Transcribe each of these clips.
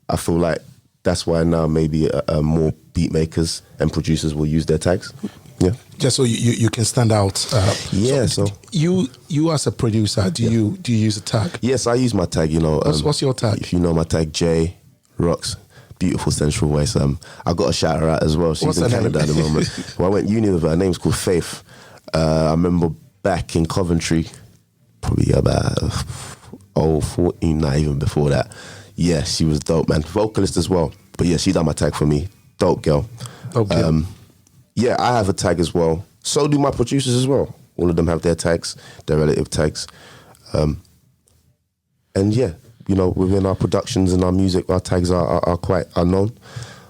I feel like that's why now maybe more beat makers and producers will use their tags. Yeah, just so you can stand out. So you as a producer, do you use a tag? Yes, I use my tag. You know, what's your tag? If you know my tag, JRocs. Beautiful sensual voice. I got a shout her out as well. She's in Canada at the moment. Well, I went uni with her. Her name's called Faith. I remember back in Coventry, probably about 14, not even before that. Yeah, she was dope, man. Vocalist as well. But yeah, she done my tag for me. Dope girl. Okay. Yeah, I have a tag as well. So do my producers as well. All of them have their tags, their relative tags. And yeah, you know, within our productions and our music, our tags are quite unknown.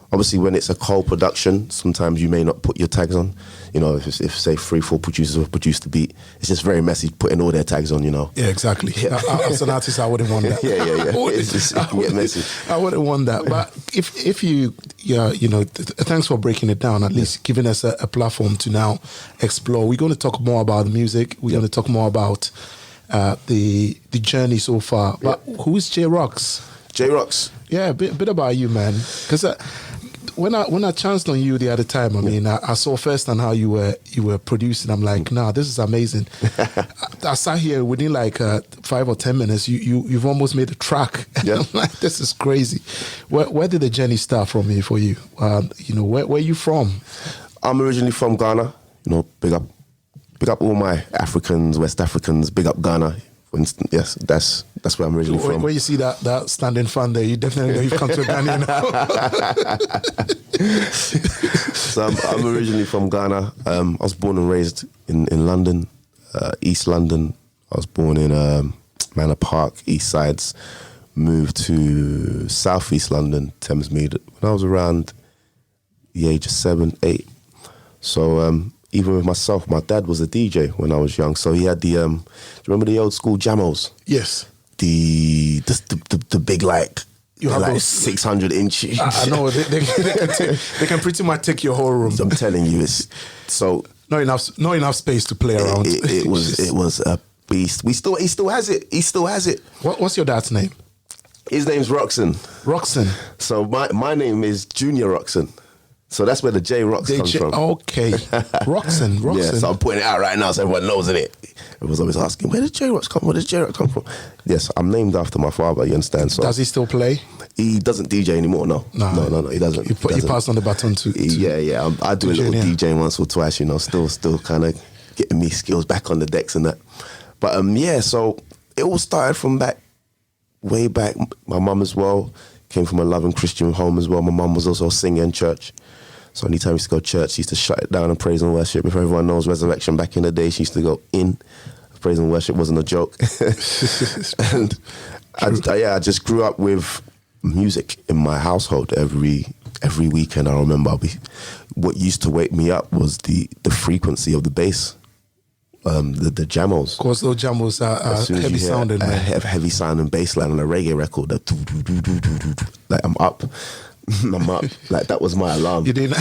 Obviously, when it's a co-production, sometimes you may not put your tags on. You know, if say 3-4 producers have produced the beat, it's just very messy putting all their tags on, you know. Yeah, exactly. Yeah. As an artist, I wouldn't want that. yeah. It can get messy. I wouldn't want that. But if you, you know, thanks for breaking it down, at least giving us a platform to now explore. We're going to talk more about the music. We're going to talk more about the journey so far. But who is JRocs? JRocs. Yeah, a bit about you, man. Because when I chanced on you the other time, I mean, I saw firsthand how you were producing. I'm like, nah, this is amazing. I sat here within like 5 or 10 minutes. You've almost made a track. Yeah. I'm like, this is crazy. Where did the journey start from here for you? You know, where are you from? I'm originally from Ghana. You know, big up all my Africans, West Africans. Big up Ghana. Yes, that's where I'm originally from. Where you see that standing fan there, you definitely know you've come to Ghana now. So I'm originally from Ghana. I was born and raised in London, East London. I was born in Manor Park, East Sides. Moved to South East London, Thamesmead, when I was around the age of 7, 8. So even with myself, my dad was a DJ when I was young. So he had the, do you remember the old school Jamos? Yes. The big, like, you have like those 600 inch. I know, they can pretty much take your whole room. I'm telling you, it's so... Not enough space to play around. It was a beast. He still has it. He still has it. What's your dad's name? His name's Roxon. Roxon. So my name is Junior Roxon. So that's where the JRocs comes from. Okay. Roxon. Yeah, so I'm putting it out right now so everyone knows it. Everyone's always asking, where does JRocs come from? Where does JRocs come from? Yes, I'm named after my father, you understand? So does he still play? He doesn't DJ anymore, no, he doesn't. He passed on the baton to Yeah. I do a little DJing once or twice, you know, still kind of getting me skills back on the decks and that. But yeah, so it all started from way back. My mum as well came from a loving Christian home as well. My mum was also a singer in church. So anytime we used to go to church, she used to shut it down and praise and worship. If everyone knows Resurrection back in the day, she used to go in. Praise and worship wasn't a joke. And I just grew up with music in my household every weekend. I remember what used to wake me up was the frequency of the bass, the jamos. Of course, those jamos are heavy sounding. Heavy sounding bass line on a reggae record. Like I'm up. Like that was my alarm. You didn't.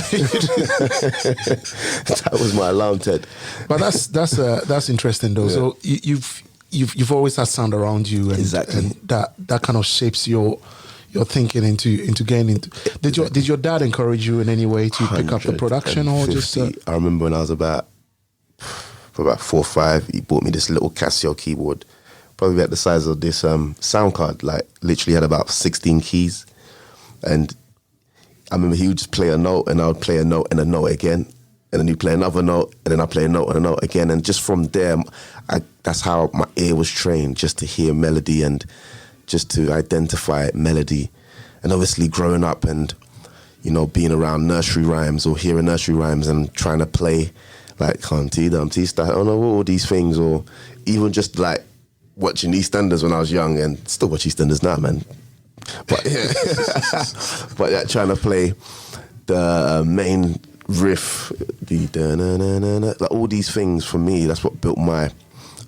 That was my alarm, Ted. But that's interesting though. Yeah. So you've always had sound around you, and, exactly. And that kind of shapes your thinking into getting into. Did your dad encourage you in any way to pick up the production, or just? I remember when I was about 4 or 5, he bought me this little Casio keyboard, probably at the size of this sound card. Like literally had about 16 keys, and I remember he would just play a note and I would play a note and a note again. And then he'd play another note and then I'd play a note and a note again. And just from there, that's how my ear was trained, just to hear melody and just to identify melody. And obviously growing up and, you know, being around nursery rhymes or hearing nursery rhymes and trying to play like Humpty Dumpty, I don't know, all these things. Or even just like watching EastEnders when I was young, and still watch EastEnders now, man. But but trying to play the main riff, like all these things for me, that's what built my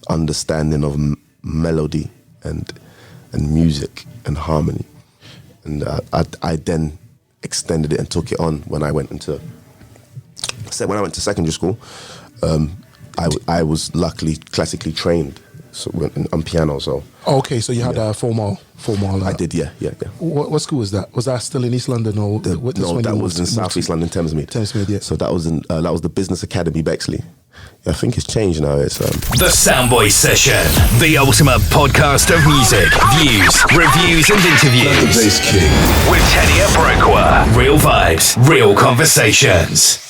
understanding of melody and music and harmony. And I then extended it and took it on when I went to secondary school. I was luckily classically trained, so on piano. So Okay, so you had a formal. I did, yeah. What school was that? Was that still in East London or? No, that was in South East London, Thamesmead. Thamesmead, yeah. So that was the Business Academy, Bexley. I think it's changed now. It's The Soundboy Session, the ultimate podcast of music, views, reviews, and interviews. The Bass King With Teddy Abrokwa. Real vibes, real conversations.